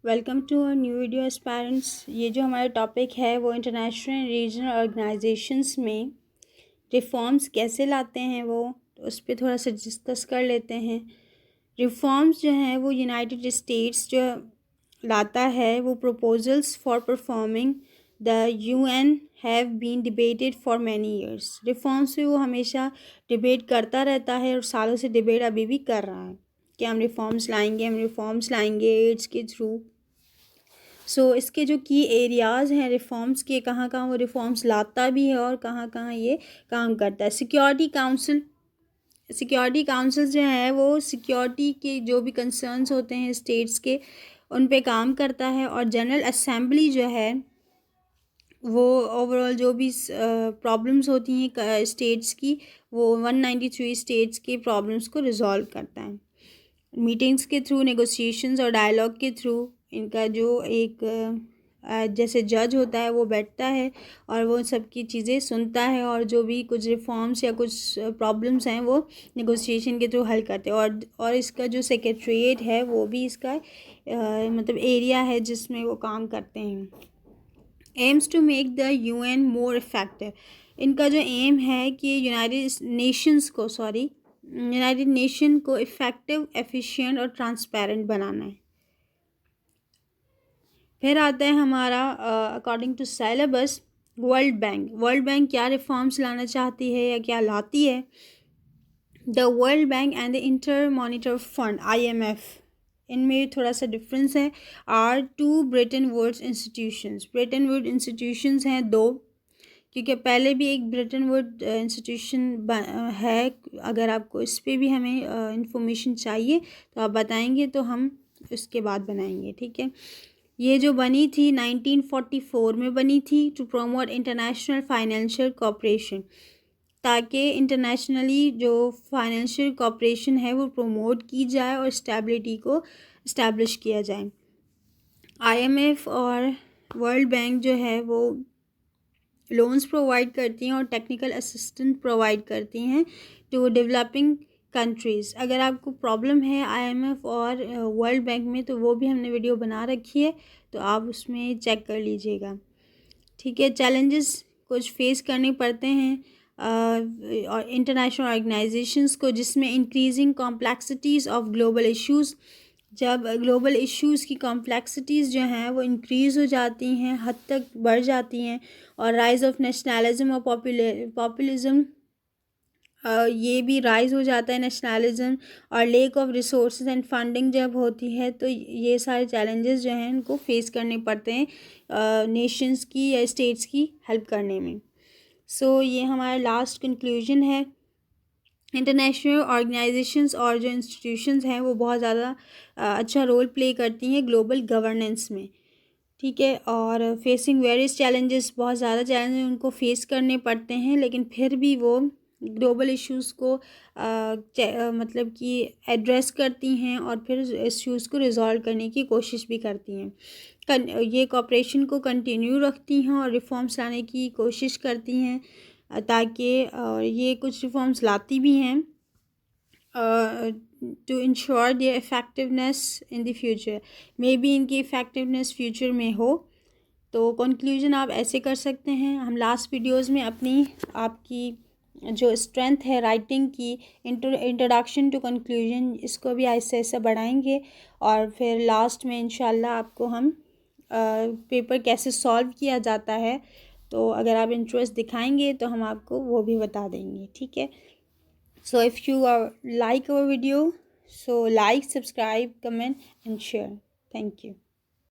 Welcome to a new video aspirants. ये जो हमारा टॉपिक है वो इंटरनेशनल रीजनल ऑर्गेनाइजेशंस में रिफॉर्म्स कैसे लाते हैं वो उस पर थोड़ा सा डिस्कस कर लेते हैं। रिफॉर्म्स जो हैं वो यूनाइटेड स्टेट्स जो लाता है वो proposals for performing the UN have been debated for many years. Reforms पे वो हमेशा डिबेट करता रहता है और सालों से डिबेट अभी भी कर रहा है कि हम रिफॉर्म्स लाएंगे एड्स के थ्रू। इसके जो की एरियाज़ हैं रिफॉर्म्स के, कहाँ कहाँ वो रिफॉर्म्स लाता भी है और कहाँ कहाँ ये काम करता है। सिक्योरिटी काउंसिल जो है वो सिक्योरिटी के जो भी कंसर्न्स होते हैं स्टेट्स के उन पे काम करता है, और जनरल असेंबली जो है वो ओवरऑल जो भी प्रॉब्लम्स होती हैं स्टेट्स की वो 193 स्टेट्स के प्रॉब्लम्स को रिजॉल्व करता है। मीटिंग्स के थ्रू, नेगोशिएशंस और डायलॉग के थ्रू इनका जो एक जैसे जज होता है वो बैठता है और वो सबकी चीज़ें सुनता है और जो भी कुछ रिफॉर्म्स या कुछ प्रॉब्लम्स हैं वो नेगोशिएशन के थ्रू हल करते हैं। और इसका जो सेक्रेटरीट है वो भी इसका मतलब एरिया है जिसमें वो काम करते हैं। Aims to make the UN more effective. इनका जो एम है कि यूनाइटेड नेशन को इफ़ेक्टिव, एफिशिएंट और ट्रांसपेरेंट बनाना है। फिर आता है हमारा according to syllabus World Bank क्या रिफॉर्म्स लाना चाहती है या क्या लाती है। The World Bank and the inter monitor fund IMF, इनमें थोड़ा सा डिफरेंस है। Are two Bretton Woods institutions हैं दो, क्योंकि पहले भी एक ब्रेटन वुड इंस्टीट्यूशन है। अगर आपको इस पर भी हमें इंफॉर्मेशन चाहिए तो आप बताएंगे तो हम उसके बाद बनाएंगे, ठीक है। ये जो बनी थी 1944 में बनी थी to promote international financial cooperation, ताकि इंटरनेशनली जो फाइनेंशियल कोऑपरेशन है वो प्रमोट की जाए और स्टेबिलिटी को इस्टेब्लिश किया जाए। IMF और वर्ल्ड बैंक जो है वो लोन्स प्रोवाइड करती हैं और टेक्निकल असिस्टेंट प्रोवाइड करती हैं टू डेवलपिंग कंट्रीज़। अगर आपको प्रॉब्लम है IMF और वर्ल्ड बैंक में तो वो भी हमने वीडियो बना रखी है, तो आप उसमें चेक कर लीजिएगा, ठीक है। चैलेंजेस कुछ फेस करने पड़ते हैं और इंटरनेशनल ऑर्गेनाइजेशंस को, जिसमें increasing complexities of global issues. जब ग्लोबल इश्यूज़ की कॉम्प्लेक्सिटीज़ जो हैं वो इंक्रीज़ हो जाती हैं, हद तक बढ़ जाती हैं, और राइज़ ऑफ नेशनलिज्म और पॉपुलिज्म, ये भी राइज़ हो जाता है नेशनलिज्म, और lake of resources and funding जब होती है तो ये सारे चैलेंजेस जो हैं उनको फेस करने पड़ते हैं नेशंस की या स्टेट्स की हेल्प करने में। ये हमारा लास्ट कंक्लूजन है। इंटरनेशनल ऑर्गेनाइजेशंस और जो इंस्टीट्यूशंस हैं वो बहुत ज़्यादा अच्छा रोल प्ले करती हैं ग्लोबल गवर्नेंस में, ठीक है। और फेसिंग वेरियस चैलेंजेस, बहुत ज़्यादा चैलेंजेस उनको फेस करने पड़ते हैं, लेकिन फिर भी वो ग्लोबल इश्यूज़ को मतलब कि एड्रेस करती हैं और फिर इश्यूज़ को रिजॉल्व करने की कोशिश भी करती हैं। ये कोऑपरेशन को कंटिन्यू रखती हैं और रिफॉर्म्स लाने की कोशिश करती हैं, ताकि ये कुछ रिफॉर्म्स लाती भी हैं to ensure their effectiveness in the future. May be इनकी इफ़ेक्टिवनेस फ्यूचर में हो। तो कंक्लूजन आप ऐसे कर सकते हैं। हम लास्ट वीडियोस में आपकी जो स्ट्रेंथ है राइटिंग की, इंट्रोडक्शन टू कंक्लूजन, इसको भी ऐसे ऐसे बढ़ाएंगे, और फिर लास्ट में इंशाल्लाह आपको हम पेपर कैसे सॉल्व किया जाता है, तो अगर आप इंटरेस्ट दिखाएंगे तो हम आपको वो भी बता देंगे, ठीक है। If you like our video, like, subscribe, comment and share. Thank you.